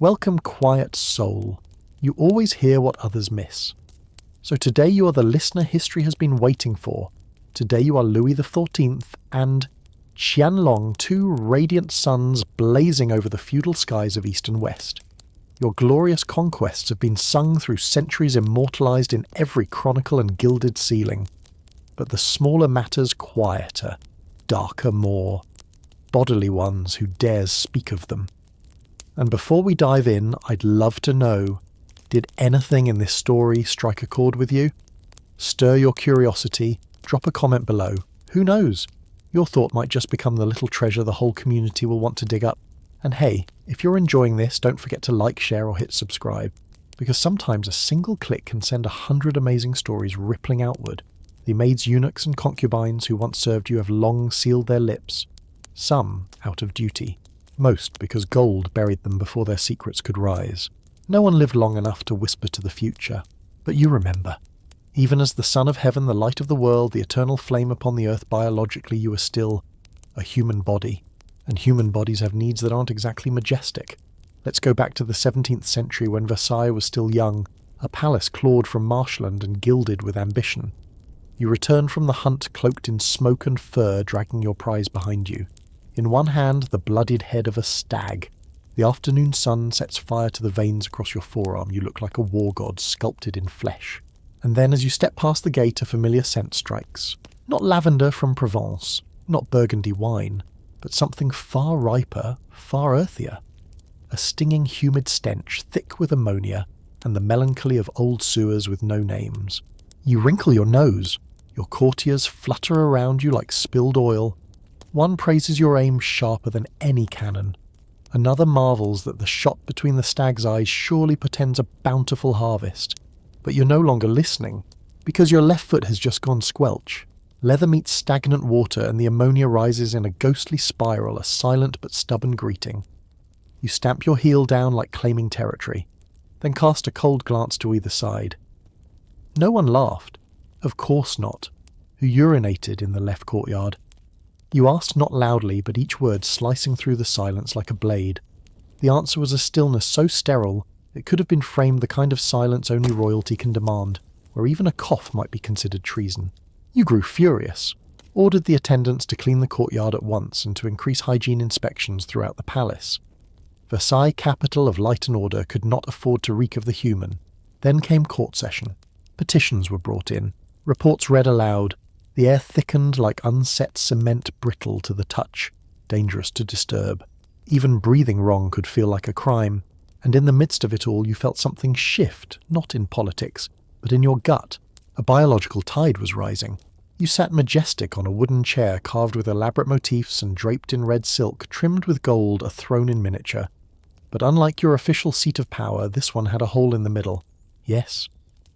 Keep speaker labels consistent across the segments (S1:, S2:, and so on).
S1: Welcome, quiet soul. You always hear what others miss. So today you are the listener history has been waiting for. Today you are Louis XIV and Qianlong, two radiant suns blazing over the feudal skies of East and West. Your glorious conquests have been sung through centuries, immortalized in every chronicle and gilded ceiling. But the smaller matters quieter, darker more, bodily ones who dares speak of them. And before we dive in, I'd love to know, did anything in this story strike a chord with you? Stir your curiosity, drop a comment below. Who knows? Your thought might just become the little treasure the whole community will want to dig up. And hey, if you're enjoying this, don't forget to like, share or hit subscribe, because sometimes a single click can send 100 amazing stories rippling outward. The maids, eunuchs and concubines who once served you have long sealed their lips, some out of duty, most because gold buried them before their secrets could rise. No one lived long enough to whisper to the future, but you remember. Even as the Son of Heaven, the light of the world, the eternal flame upon the earth, biologically you are still a human body. And human bodies have needs that aren't exactly majestic. Let's go back to the 17th century when Versailles was still young, a palace clawed from marshland and gilded with ambition. You return from the hunt cloaked in smoke and fur, dragging your prize behind you. In one hand, the bloodied head of a stag. The afternoon sun sets fire to the veins across your forearm. You look like a war god sculpted in flesh. And then as you step past the gate, a familiar scent strikes. Not lavender from Provence, not burgundy wine, but something far riper, far earthier. A stinging, humid stench, thick with ammonia, and the melancholy of old sewers with no names. You wrinkle your nose. Your courtiers flutter around you like spilled oil. One praises your aim sharper than any cannon. Another marvels that the shot between the stag's eyes surely portends a bountiful harvest. But you're no longer listening, because your left foot has just gone squelch. Leather meets stagnant water and the ammonia rises in a ghostly spiral, a silent but stubborn greeting. You stamp your heel down like claiming territory, then cast a cold glance to either side. No one laughed. Of course not. Who urinated in the left courtyard? You asked not loudly, but each word slicing through the silence like a blade. The answer was a stillness so sterile it could have been framed the kind of silence only royalty can demand, where even a cough might be considered treason. You grew furious, ordered the attendants to clean the courtyard at once and to increase hygiene inspections throughout the palace. Versailles, capital of light and order, could not afford to reek of the human. Then came court session. Petitions were brought in. Reports read aloud. The air thickened like unset cement, brittle to the touch, dangerous to disturb. Even breathing wrong could feel like a crime. And in the midst of it all you felt something shift, not in politics, but in your gut. A biological tide was rising. You sat majestic on a wooden chair carved with elaborate motifs and draped in red silk, trimmed with gold, a throne in miniature. But unlike your official seat of power, this one had a hole in the middle. Yes,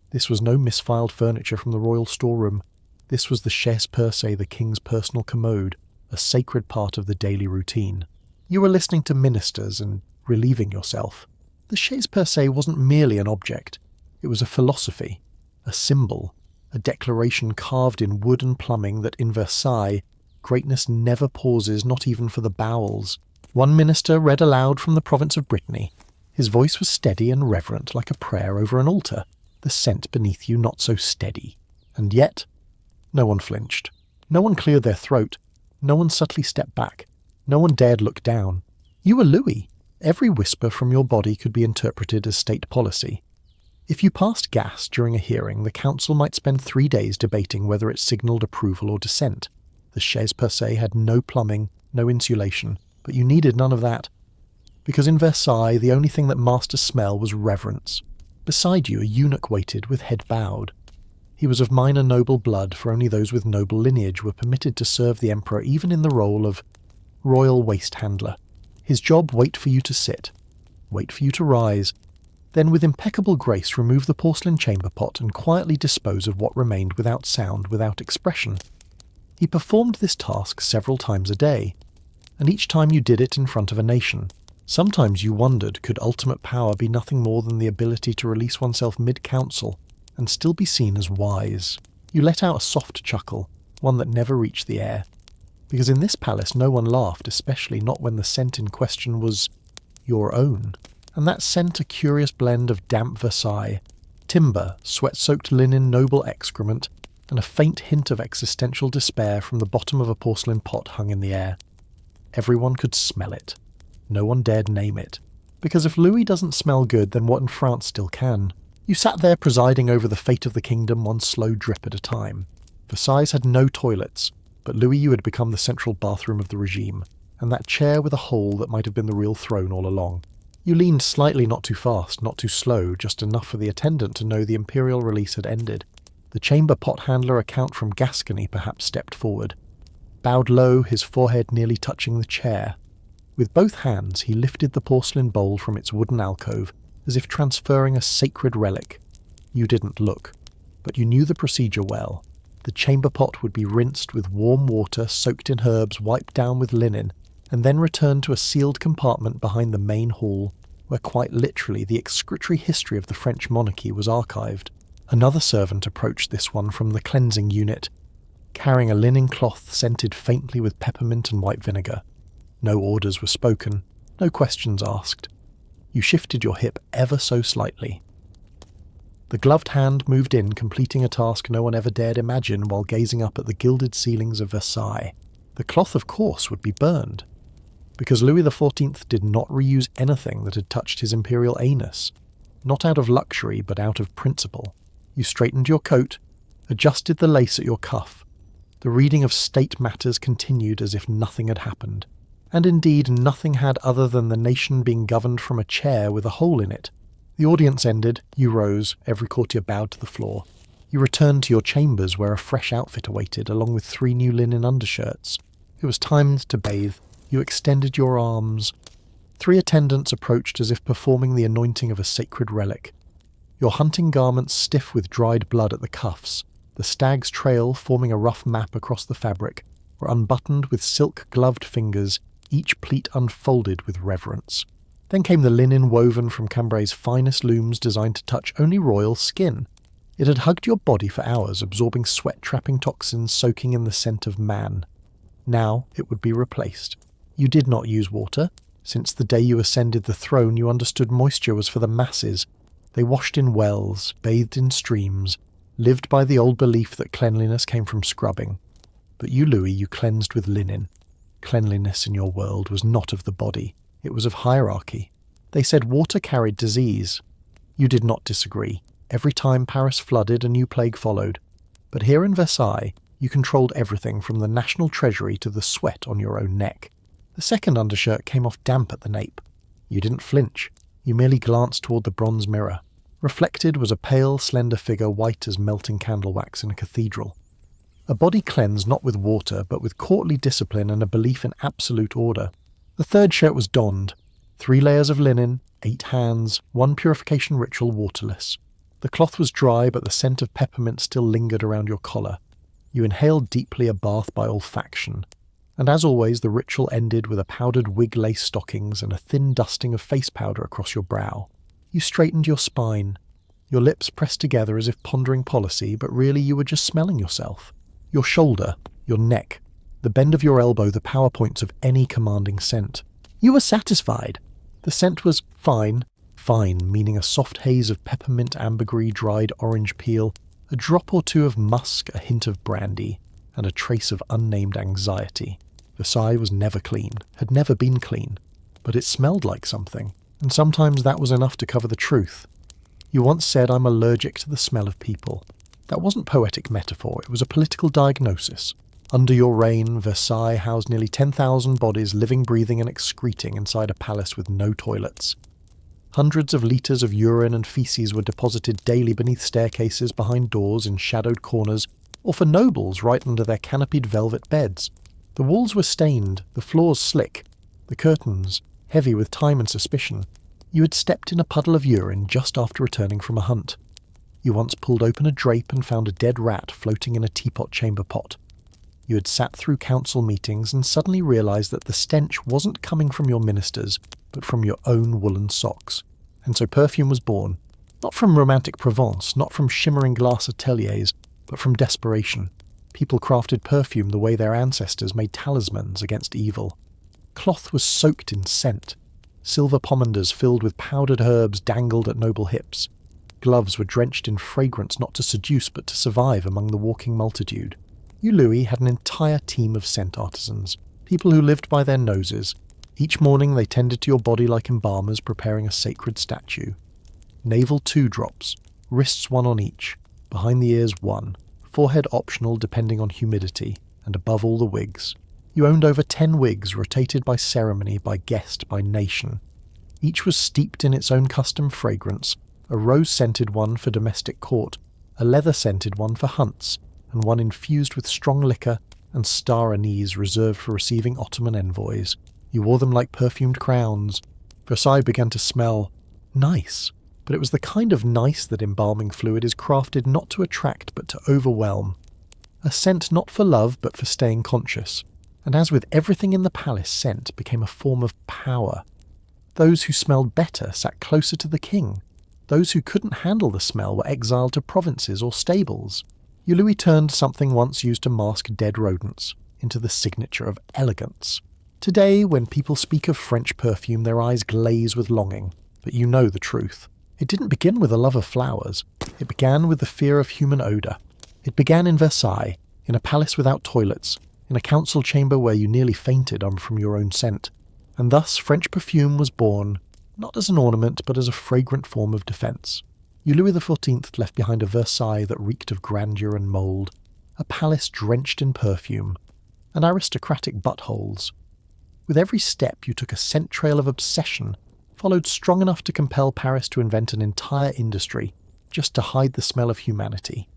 S1: this was no misfiled furniture from the royal storeroom. This was the chaise percée, the king's personal commode, a sacred part of the daily routine. You were listening to ministers and relieving yourself. The chaise percée wasn't merely an object. It was a philosophy, a symbol, a declaration carved in wood and plumbing that in Versailles, greatness never pauses, not even for the bowels. One minister read aloud from the province of Brittany. His voice was steady and reverent like a prayer over an altar, the scent beneath you not so steady. And yet, no one flinched. No one cleared their throat. No one subtly stepped back. No one dared look down. You were Louis. Every whisper from your body could be interpreted as state policy. If you passed gas during a hearing, the council might spend 3 days debating whether it signalled approval or dissent. The chaise percée had no plumbing, no insulation, but you needed none of that. Because in Versailles, the only thing that masked a smell was reverence. Beside you, a eunuch waited with head bowed. He was of minor noble blood, for only those with noble lineage were permitted to serve the emperor, even in the role of royal waste handler. His job, wait for you to sit, wait for you to rise, then with impeccable grace remove the porcelain chamber pot and quietly dispose of what remained without sound, without expression. He performed this task several times a day, and each time you did it in front of a nation. Sometimes you wondered, could ultimate power be nothing more than the ability to release oneself mid-council and still be seen as wise? You let out a soft chuckle, one that never reached the air. Because in this palace no one laughed, especially not when the scent in question was your own. and that scent a curious blend of damp Versailles, timber, sweat-soaked linen, noble excrement, and a faint hint of existential despair from the bottom of a porcelain pot hung in the air. Everyone could smell it. No one dared name it. Because if Louis doesn't smell good, then what in France still can? You sat there presiding over the fate of the kingdom one slow drip at a time. Versailles had no toilets, but Louis, you had become the central bathroom of the regime, and that chair with a hole that might have been the real throne all along. You leaned slightly, not too fast, not too slow, just enough for the attendant to know the imperial release had ended. The chamber pot handler, a count from Gascony, perhaps stepped forward. Bowed low, his forehead nearly touching the chair. With both hands he lifted the porcelain bowl from its wooden alcove, as if transferring a sacred relic. You didn't look, but you knew the procedure well. The chamber pot would be rinsed with warm water soaked in herbs, wiped down with linen, and then returned to a sealed compartment behind the main hall, where quite literally the excretory history of the French monarchy was archived. Another servant approached this one from the cleansing unit, carrying a linen cloth scented faintly with peppermint and white vinegar. No orders were spoken, no questions asked. You shifted your hip ever so slightly. The gloved hand moved in, completing a task no one ever dared imagine while gazing up at the gilded ceilings of Versailles. The cloth, of course, would be burned, because Louis XIV did not reuse anything that had touched his imperial anus, not out of luxury but out of principle. You straightened your coat, adjusted the lace at your cuff. The reading of state matters continued as if nothing had happened. And indeed nothing had, other than the nation being governed from a chair with a hole in it. The audience ended, you rose, every courtier bowed to the floor. You returned to your chambers where a fresh outfit awaited, along with 3 new linen undershirts. It was time to bathe. You extended your arms. 3 attendants approached as if performing the anointing of a sacred relic. Your hunting garments stiff with dried blood at the cuffs, the stag's trail forming a rough map across the fabric, were unbuttoned with silk-gloved fingers, each pleat unfolded with reverence. Then came the linen woven from Cambray's finest looms designed to touch only royal skin. It had hugged your body for hours, absorbing sweat-trapping toxins soaking in the scent of man. Now it would be replaced. You did not use water. Since the day you ascended the throne, you understood moisture was for the masses. They washed in wells, bathed in streams, lived by the old belief that cleanliness came from scrubbing. But you, Louis, you cleansed with linen. Cleanliness in your world was not of the body, it was of hierarchy. They said water carried disease. You did not disagree. Every time Paris flooded, a new plague followed. But here in Versailles, you controlled everything from the national treasury to the sweat on your own neck. The second undershirt came off damp at the nape. You didn't flinch. You merely glanced toward the bronze mirror. Reflected was a pale, slender figure white as melting candle wax in a cathedral. A body cleansed not with water, but with courtly discipline and a belief in absolute order. The third shirt was donned. 3 layers of linen, 8 hands, 1 purification ritual waterless. The cloth was dry, but the scent of peppermint still lingered around your collar. You inhaled deeply, a bath by olfaction. And as always, the ritual ended with a powdered wig lace stockings and a thin dusting of face powder across your brow. You straightened your spine. Your lips pressed together as if pondering policy, but really you were just smelling yourself. Your shoulder, your neck, the bend of your elbow, the power points of any commanding scent. You were satisfied. The scent was fine, meaning a soft haze of peppermint, ambergris, dried orange peel, a drop or 2 of musk, a hint of brandy, and a trace of unnamed anxiety. Versailles was never clean, had never been clean, but it smelled like something, and sometimes that was enough to cover the truth. You once said, "I'm allergic to the smell of people." That wasn't poetic metaphor, it was a political diagnosis. Under your reign, Versailles housed nearly 10,000 bodies living, breathing and excreting inside a palace with no toilets. Hundreds of litres of urine and feces were deposited daily beneath staircases, behind doors, in shadowed corners, or for nobles right under their canopied velvet beds. The walls were stained, the floors slick, the curtains heavy with time and suspicion. You had stepped in a puddle of urine just after returning from a hunt. You once pulled open a drape and found a dead rat floating in a teapot chamber pot. You had sat through council meetings and suddenly realised that the stench wasn't coming from your ministers, but from your own woolen socks. And so perfume was born. Not from romantic Provence, not from shimmering glass ateliers, but from desperation. People crafted perfume the way their ancestors made talismans against evil. Cloth was soaked in scent. Silver pomanders filled with powdered herbs dangled at noble hips. Gloves were drenched in fragrance not to seduce but to survive among the walking multitude. You, Louis, had an entire team of scent artisans, people who lived by their noses. Each morning they tended to your body like embalmers preparing a sacred statue. Navel 2 drops, wrists 1 on each, behind the ears 1, forehead optional depending on humidity, and above all the wigs. You owned over 10 wigs rotated by ceremony, by guest, by nation. Each was steeped in its own custom fragrance, a rose-scented one for domestic court, a leather-scented one for hunts, and one infused with strong liquor and star anise reserved for receiving Ottoman envoys. You wore them like perfumed crowns. Versailles began to smell nice, but it was the kind of nice that embalming fluid is crafted not to attract but to overwhelm. A scent not for love but for staying conscious. And as with everything in the palace, scent became a form of power. Those who smelled better sat closer to the king. Those who couldn't handle the smell were exiled to provinces or stables. You, Louis, turned something once used to mask dead rodents into the signature of elegance. Today, when people speak of French perfume, their eyes glaze with longing. But you know the truth. It didn't begin with a love of flowers. It began with the fear of human odour. It began in Versailles, in a palace without toilets, in a council chamber where you nearly fainted from your own scent. And thus French perfume was born, not as an ornament, but as a fragrant form of defence. You, Louis XIV, left behind a Versailles that reeked of grandeur and mould, a palace drenched in perfume, and aristocratic buttholes. With every step you took a scent trail of obsession, followed strong enough to compel Paris to invent an entire industry, just to hide the smell of humanity.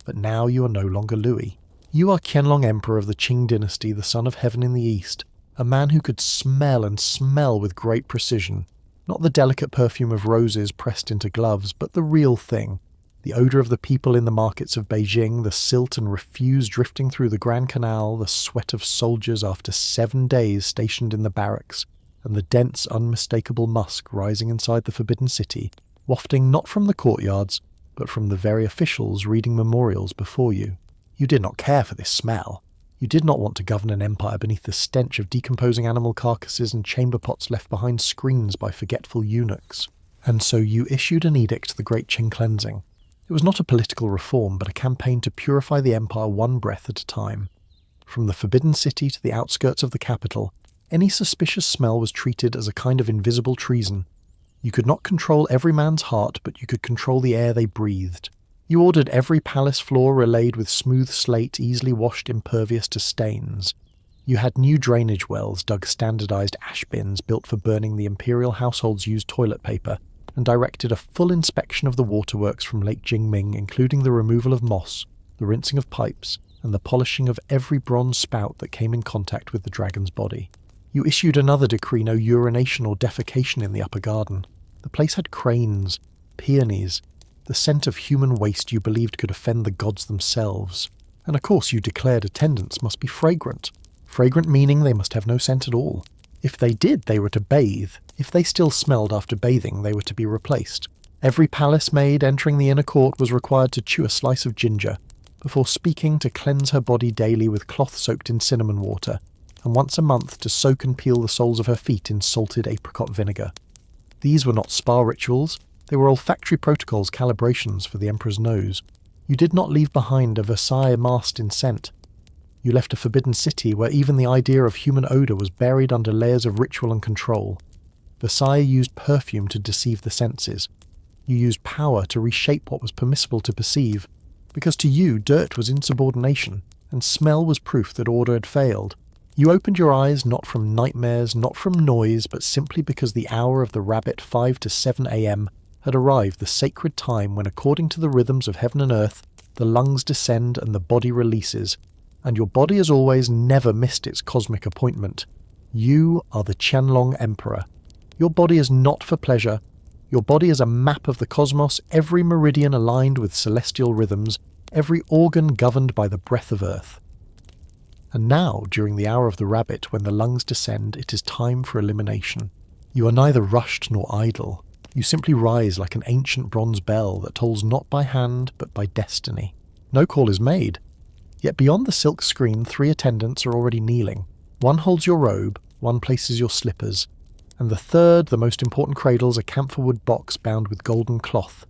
S1: But now you are no longer Louis. You are Qianlong Emperor of the Qing dynasty, the son of heaven in the east, a man who could smell and smell with great precision, not the delicate perfume of roses pressed into gloves, but the real thing, the odour of the people in the markets of Beijing, the silt and refuse drifting through the Grand Canal, the sweat of soldiers after 7 days stationed in the barracks, and the dense, unmistakable musk rising inside the Forbidden City, wafting not from the courtyards, but from the very officials reading memorials before you. You did not care for this smell. You did not want to govern an empire beneath the stench of decomposing animal carcasses and chamber pots left behind screens by forgetful eunuchs. And so you issued an edict, the Great Qing Cleansing. It was not a political reform, but a campaign to purify the empire one breath at a time. From the Forbidden City to the outskirts of the capital, any suspicious smell was treated as a kind of invisible treason. You could not control every man's heart, but you could control the air they breathed. You ordered every palace floor relayed with smooth slate easily washed impervious to stains. You had new drainage wells dug standardized ash bins built for burning the imperial household's used toilet paper, and directed a full inspection of the waterworks from Lake Jingming, including the removal of moss, the rinsing of pipes, and the polishing of every bronze spout that came in contact with the dragon's body. You issued another decree: no urination or defecation in the upper garden. The place had cranes, peonies, the scent of human waste you believed could offend the gods themselves. And of course you declared attendants must be fragrant. Fragrant meaning they must have no scent at all. If they did, they were to bathe. If they still smelled after bathing, they were to be replaced. Every palace maid entering the inner court was required to chew a slice of ginger, before speaking to cleanse her body daily with cloth soaked in cinnamon water, and once a month to soak and peel the soles of her feet in salted apricot vinegar. These were not spa rituals. They were olfactory protocols, calibrations for the emperor's nose. You did not leave behind a Versailles masked in scent. You left a forbidden city where even the idea of human odour was buried under layers of ritual and control. Versailles used perfume to deceive the senses. You used power to reshape what was permissible to perceive, because to you dirt was insubordination, and smell was proof that order had failed. You opened your eyes not from nightmares, not from noise, but simply because the hour of the rabbit 5 to 7 a.m. had arrived, the sacred time when, according to the rhythms of heaven and earth, the lungs descend and the body releases, and your body, as always, never missed its cosmic appointment. You are the Qianlong Emperor. Your body is not for pleasure. Your body is a map of the cosmos, every meridian aligned with celestial rhythms, every organ governed by the breath of earth. And now, during the hour of the rabbit, when the lungs descend, it is time for elimination. You are neither rushed nor idle. You simply rise like an ancient bronze bell that tolls not by hand, but by destiny. No call is made. Yet beyond the silk screen, 3 attendants are already kneeling. One holds your robe, one places your slippers, and the third, the most important, cradles a camphor-wood box bound with golden cloth.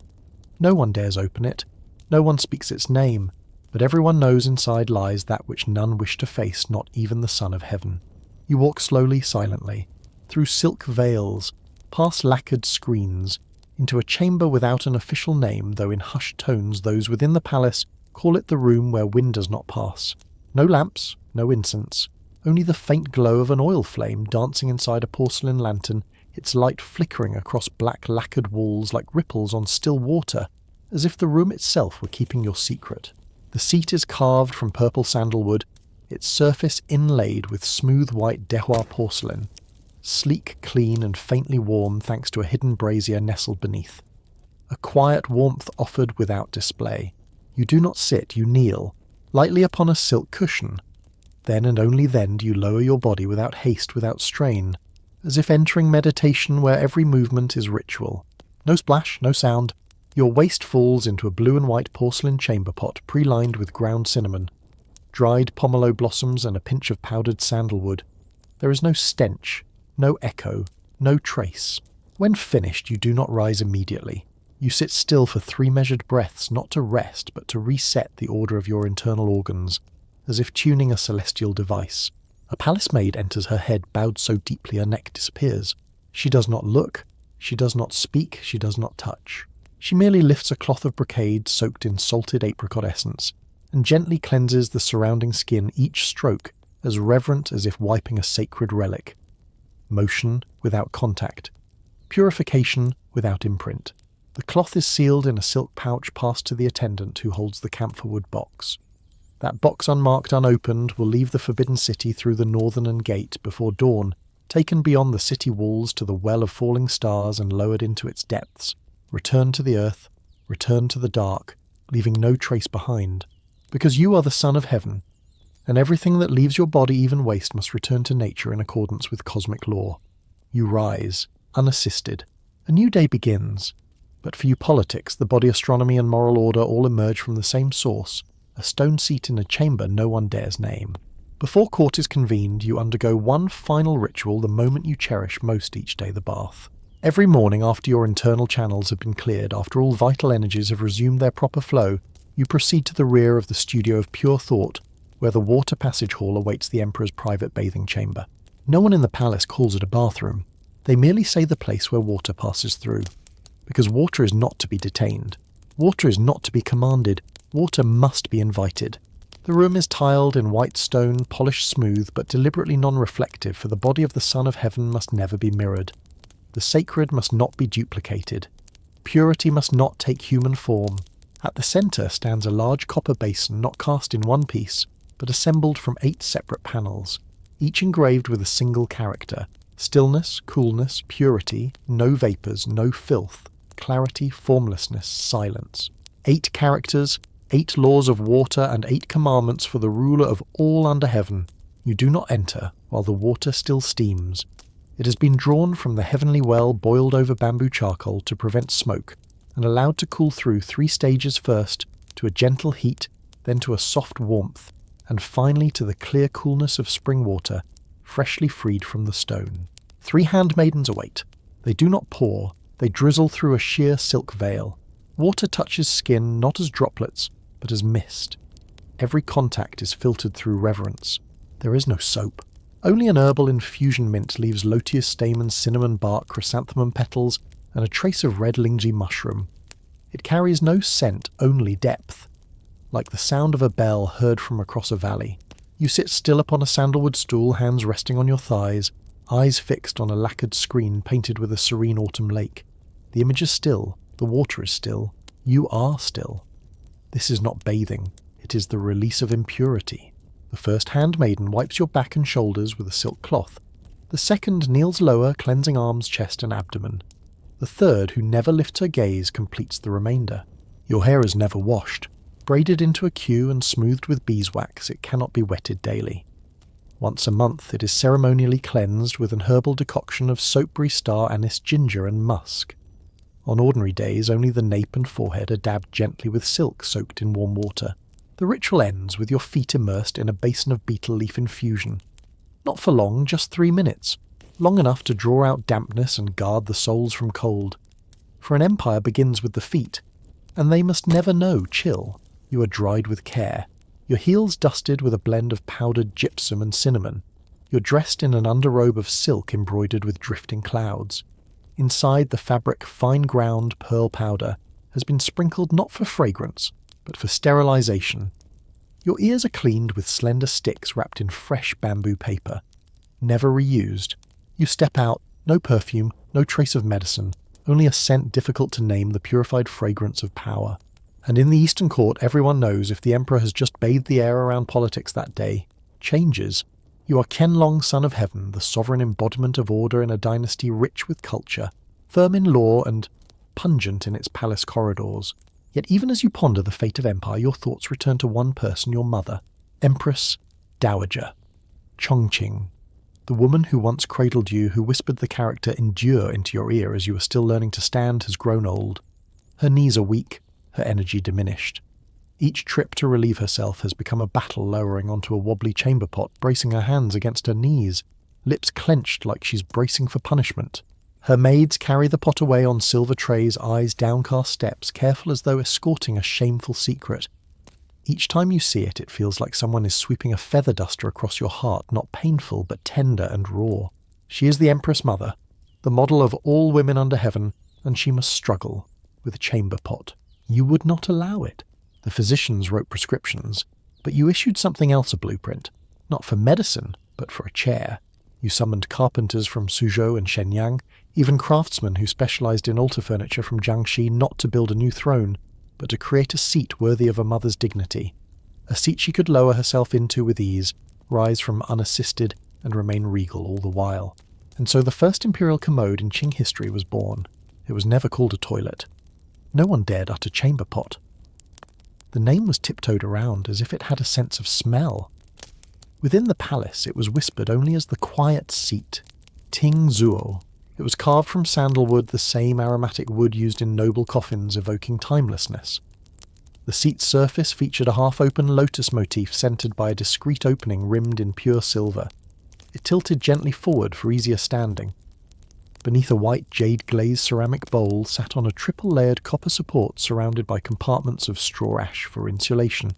S1: No one dares open it, no one speaks its name, but everyone knows inside lies that which none wish to face, not even the Son of Heaven. You walk slowly, silently, through silk veils, past lacquered screens, into a chamber without an official name, though in hushed tones those within the palace call it the room where wind does not pass. No lamps, no incense, only the faint glow of an oil flame dancing inside a porcelain lantern, its light flickering across black lacquered walls like ripples on still water, as if the room itself were keeping your secret. The seat is carved from purple sandalwood, its surface inlaid with smooth white Dehois porcelain, sleek, clean, and faintly warm thanks to a hidden brazier nestled beneath. A quiet warmth offered without display. You do not sit, you kneel, lightly upon a silk cushion. Then and only then do you lower your body without haste, without strain, as if entering meditation where every movement is ritual. No splash, no sound. Your waist falls into a blue and white porcelain chamber pot pre-lined with ground cinnamon, dried pomelo blossoms and a pinch of powdered sandalwood. There is no stench, no echo, no trace. When finished, you do not rise immediately. You sit still for 3 measured breaths, not to rest, but to reset the order of your internal organs, as if tuning a celestial device. A palace maid enters, her head bowed so deeply her neck disappears. She does not look, she does not speak, she does not touch. She merely lifts a cloth of brocade soaked in salted apricot essence, and gently cleanses the surrounding skin, each stroke as reverent as if wiping a sacred relic. Motion without contact. Purification without imprint. The cloth is sealed in a silk pouch passed to the attendant who holds the camphor-wood box. That box, unmarked, unopened, will leave the Forbidden City through the northern gate before dawn, taken beyond the city walls to the well of falling stars and lowered into its depths. Return to the earth, return to the dark, leaving no trace behind. Because you are the Son of Heaven, and everything that leaves your body, even waste, must return to nature in accordance with cosmic law. You rise, unassisted. A new day begins. But for you politics, the body astronomy and moral order all emerge from the same source, a stone seat in a chamber no one dares name. Before court is convened, you undergo one final ritual, the moment you cherish most each day, the bath. Every morning after your internal channels have been cleared, after all vital energies have resumed their proper flow, you proceed to the rear of the studio of pure thought, where the water passage hall awaits the Emperor's private bathing chamber. No one in the palace calls it a bathroom. They merely say the place where water passes through. Because water is not to be detained. Water is not to be commanded. Water must be invited. The room is tiled in white stone, polished smooth, but deliberately non-reflective, for the body of the Son of Heaven must never be mirrored. The sacred must not be duplicated. Purity must not take human form. At the centre stands a large copper basin, not cast in one piece, but assembled from 8 separate panels, each engraved with a single character: stillness, coolness, purity, no vapours, no filth, clarity, formlessness, silence. 8 characters, 8 laws of water, and 8 commandments for the ruler of all under heaven. You do not enter while the water still steams. It has been drawn from the heavenly well, boiled over bamboo charcoal to prevent smoke, and allowed to cool through 3 stages, first to a gentle heat, then to a soft warmth, and finally to the clear coolness of spring water, freshly freed from the stone. 3 handmaidens await. They do not pour, they drizzle through a sheer silk veil. Water touches skin not as droplets, but as mist. Every contact is filtered through reverence. There is no soap. Only an herbal infusion mint leaves lotus stamen, cinnamon bark, chrysanthemum petals, and a trace of red lingy mushroom. It carries no scent, only depth. Like the sound of a bell heard from across a valley. You sit still upon a sandalwood stool, hands resting on your thighs, eyes fixed on a lacquered screen painted with a serene autumn lake. The image is still, the water is still, you are still. This is not bathing, it is the release of impurity. The first handmaiden wipes your back and shoulders with a silk cloth. The second kneels lower, cleansing arms, chest and abdomen. The third, who never lifts her gaze, completes the remainder. Your hair is never washed. Braided into a queue and smoothed with beeswax, it cannot be wetted daily. Once a month it is ceremonially cleansed with an herbal decoction of soapberry, star anise, ginger and musk. On ordinary days only the nape and forehead are dabbed gently with silk soaked in warm water. The ritual ends with your feet immersed in a basin of betel leaf infusion. Not for long, just 3 minutes. long enough to draw out dampness and guard the soles from cold. For an empire begins with the feet, and they must never know chill. You are dried with care, your heels dusted with a blend of powdered gypsum and cinnamon. You're dressed in an underrobe of silk embroidered with drifting clouds. Inside, the fabric, fine-ground pearl powder has been sprinkled not for fragrance, but for sterilization. Your ears are cleaned with slender sticks wrapped in fresh bamboo paper, never reused. You step out, no perfume, no trace of medicine, only a scent difficult to name, the purified fragrance of power. And in the Eastern Court, everyone knows if the Emperor has just bathed the air around politics that day. Changes. You are Qianlong, son of heaven, the sovereign embodiment of order in a dynasty rich with culture, firm in law and pungent in its palace corridors. Yet even as you ponder the fate of empire, your thoughts return to one person, your mother, Empress Dowager Chongqing, the woman who once cradled you, who whispered the character endure into your ear as you were still learning to stand, has grown old. Her knees are weak, her energy diminished. Each trip to relieve herself has become a battle, lowering onto a wobbly chamber pot, bracing her hands against her knees, lips clenched like she's bracing for punishment. Her maids carry the pot away on silver trays, eyes downcast steps, careful as though escorting a shameful secret. Each time you see it, it feels like someone is sweeping a feather duster across your heart, not painful, but tender and raw. She is the Empress Mother, the model of all women under heaven, and she must struggle with a chamber pot. You would not allow it. The physicians wrote prescriptions, but you issued something else a blueprint, not for medicine, but for a chair. You summoned carpenters from Suzhou and Shenyang, even craftsmen who specialized in altar furniture from Jiangxi, not to build a new throne, but to create a seat worthy of a mother's dignity. A seat she could lower herself into with ease, rise from unassisted, and remain regal all the while. And so the first imperial commode in Qing history was born. It was never called a toilet. No one dared utter chamber pot. The name was tiptoed around as if it had a sense of smell. Within the palace it was whispered only as the quiet seat, Ting Zuo. It was carved from sandalwood, the same aromatic wood used in noble coffins, evoking timelessness. The seat's surface featured a half-open lotus motif centered by a discreet opening rimmed in pure silver. It tilted gently forward for easier standing. Beneath a white jade-glazed ceramic bowl sat on a triple-layered copper support surrounded by compartments of straw ash for insulation,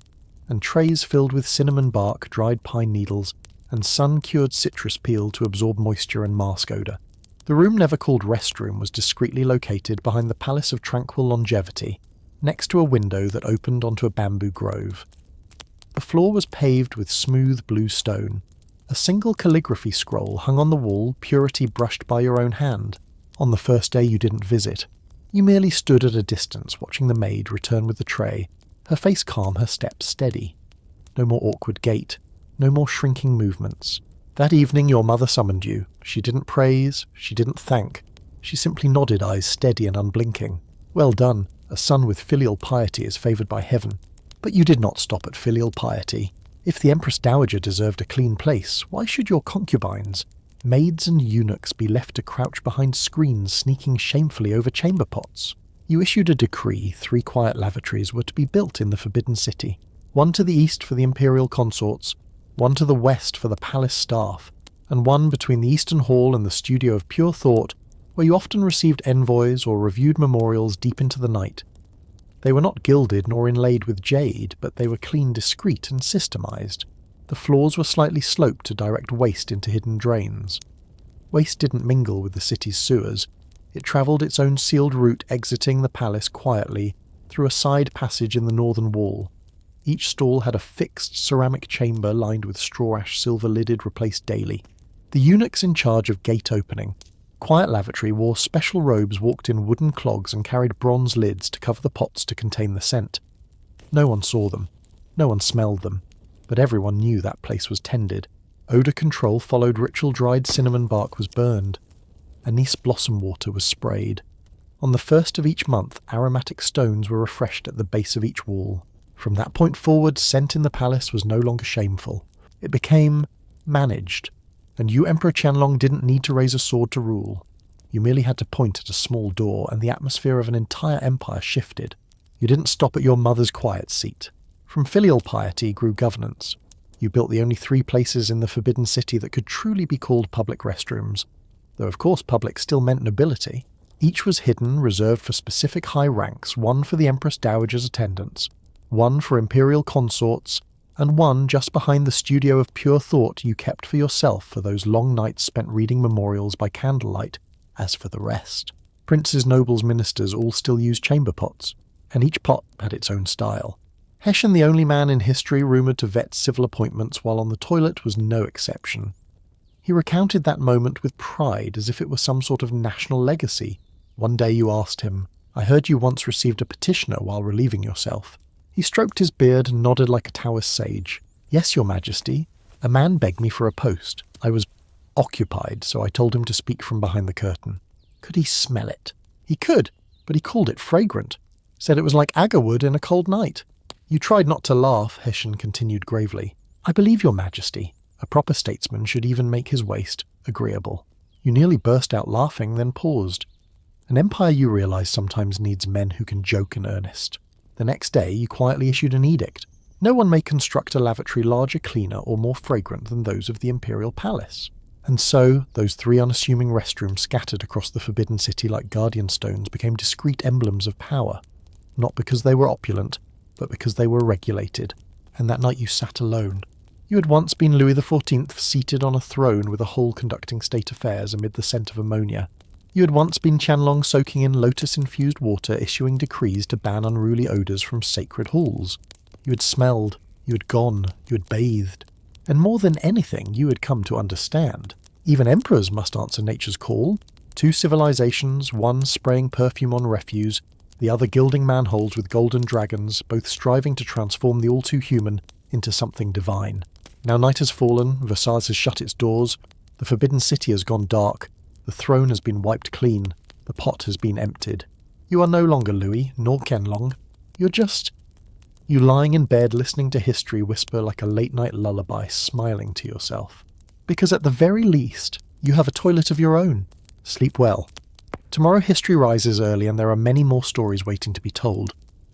S1: and trays filled with cinnamon bark, dried pine needles, and sun-cured citrus peel to absorb moisture and mask odour. The room never called restroom was discreetly located behind the Palace of Tranquil Longevity, next to a window that opened onto a bamboo grove. The floor was paved with smooth blue stone. A single calligraphy scroll hung on the wall, purity brushed by your own hand. On the first day you didn't visit. You merely stood at a distance, watching the maid return with the tray, her face calm, her steps steady. No more awkward gait, no more shrinking movements. That evening your mother summoned you. She didn't praise, she didn't thank. She simply nodded, eyes steady and unblinking. Well done, a son with filial piety is favoured by heaven. But you did not stop at filial piety. If the Empress Dowager deserved a clean place, why should your concubines, maids and eunuchs, be left to crouch behind screens sneaking shamefully over chamber pots? You issued a decree 3 quiet lavatories were to be built in the Forbidden City. One to the east for the imperial consorts, one to the west for the palace staff, and one between the Eastern Hall and the Studio of Pure Thought, where you often received envoys or reviewed memorials deep into the night. They were not gilded nor inlaid with jade, but they were clean, discreet, and systemized. The floors were slightly sloped to direct waste into hidden drains. Waste didn't mingle with the city's sewers. It travelled its own sealed route, exiting the palace quietly through a side passage in the northern wall. Each stall had a fixed ceramic chamber lined with straw ash, silver-lidded, replaced daily. The eunuchs in charge of gate opening, quiet lavatory, wore special robes, walked in wooden clogs, and carried bronze lids to cover the pots to contain the scent. No one saw them. No one smelled them. But everyone knew that place was tended. Odour control followed, ritual dried cinnamon bark was burned. Anise blossom water was sprayed. On the first of each month, aromatic stones were refreshed at the base of each wall. From that point forward, scent in the palace was no longer shameful. It became managed, and you, Emperor Qianlong, didn't need to raise a sword to rule. You merely had to point at a small door, and the atmosphere of an entire empire shifted. You didn't stop at your mother's quiet seat. From filial piety grew governance. You built the only 3 places in the Forbidden City that could truly be called public restrooms. though of course public still meant nobility. Each was hidden, reserved for specific high ranks, one for the Empress Dowager's attendants, one for imperial consorts, and one just behind the studio of pure thought you kept for yourself for those long nights spent reading memorials by candlelight. As for the rest, princes, nobles, ministers all still used chamber pots, and each pot had its own style. Hessian, the only man in history rumoured to vet civil appointments while on the toilet, was no exception. He recounted that moment with pride as if it were some sort of national legacy. One day you asked him, "I heard you once received a petitioner while relieving yourself." He stroked his beard and nodded like a Taoist sage. "Yes, your majesty. A man begged me for a post. I was occupied, so I told him to speak from behind the curtain." Could he smell it? He could, but he called it fragrant. Said it was like agarwood in a cold night. "You tried not to laugh," Hessian continued gravely. "I believe your majesty. A proper statesman should even make his waist agreeable." You nearly burst out laughing, then paused. An empire, you realize, sometimes needs men who can joke in earnest. The next day you quietly issued an edict. No one may construct a lavatory larger, cleaner, or more fragrant than those of the imperial palace. And so, those 3 unassuming restrooms scattered across the Forbidden City like guardian stones became discreet emblems of power. Not because they were opulent, but because they were regulated. And that night you sat alone. You had once been Louis XIV, seated on a throne with a hole conducting state affairs amid the scent of ammonia. You had once been Qianlong, soaking in lotus-infused water, issuing decrees to ban unruly odours from sacred halls. You had smelled, you had gone, you had bathed. And more than anything, you had come to understand. Even emperors must answer nature's call. 2 civilizations, one spraying perfume on refuse, the other gilding manholes with golden dragons, both striving to transform the all-too-human into something divine. Now night has fallen, Versailles has shut its doors, the Forbidden City has gone dark, the throne has been wiped clean, the pot has been emptied. You are no longer Louis, nor Qianlong. You're just... You lying in bed listening to history whisper like a late-night lullaby, smiling to yourself. Because at the very least, you have a toilet of your own. Sleep well. Tomorrow history rises early and there are many more stories waiting to be told.